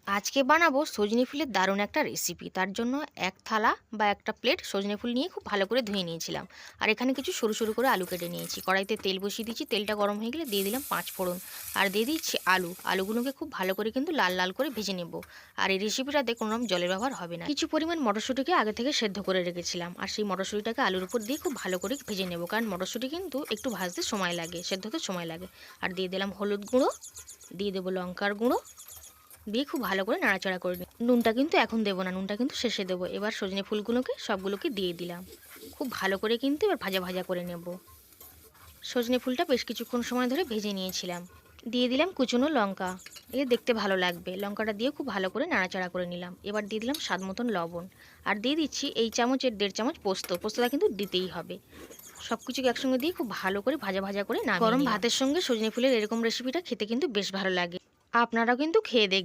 আজকে বানাবো সজনে ফুলের দারুণ একটা রেসিপি। তার জন্য এক থালা বা একটা প্লেট সজনে ফুল নিয়ে খুব ভালো করে ধুয়ে নিয়েছিলাম। আর এখানে কিছু সরু সরু করে আলু কেটে নিয়েছি। কড়াইতে তেল বসিয়ে দিয়েছি, তেলটা গরম হয়ে গেলে দিয়ে দিলাম 5 ফোড়ন। আর দিয়ে দিচ্ছি আলুগুলোকে খুব ভালো করে কিন্তু লাল লাল করে ভেজে নেব। আর এই রেসিপিটাতে কোনো রকম জলের ব্যবহার হবে না। কিছু পরিমাণ মটরশুঁটিকে আগে থেকে সেদ্ধ করে রেখেছিলাম, আর সেই মটরশুঁটিটাকে আলুর উপর দিয়ে খুব ভালো করে ভেজে নেব, কারণ মটরশুঁটি কিন্তু একটু ভাজতে সময় লাগে, সেদ্ধ হতে সময় লাগে। আর দিয়ে দিলাম হলুদ গুঁড়ো, দিয়ে দেবো লঙ্কার গুঁড়ো, দিয়ে খুব ভালো করে নাড়াচাড়া করে নিই। নুনটা কিন্তু এখন দেবো না, নুনটা কিন্তু শেষে দেবো। এবার সজনে ফুলগুলোকে সবগুলোকে দিয়ে দিলাম। খুব ভালো করে কিন্তু এবার ভাজা ভাজা করে নেব। সজনে ফুলটা বেশ কিছুক্ষণ সময় ধরে ভেজে নিয়েছিলাম। দিয়ে দিলাম কুচনো লঙ্কা, এ দেখতে ভালো লাগবে। লঙ্কাটা দিয়ে খুব ভালো করে নাড়াচাড়া করে নিলাম। এবার দিয়ে দিলাম স্বাদ মতন লবণ, আর দিয়ে দিচ্ছি এই চামচের 1.5 চামচ পোস্তটা কিন্তু দিতেই হবে। সব কিছুকে একসঙ্গে দিয়ে খুব ভালো করে ভাজা ভাজা করে নামিয়ে গরম ভাতের সঙ্গে সজনে ফুলের এরকম রেসিপিটা খেতে কিন্তু বেশ ভালো লাগে। আপনারাও কিন্তু খেয়ে দেখবেন।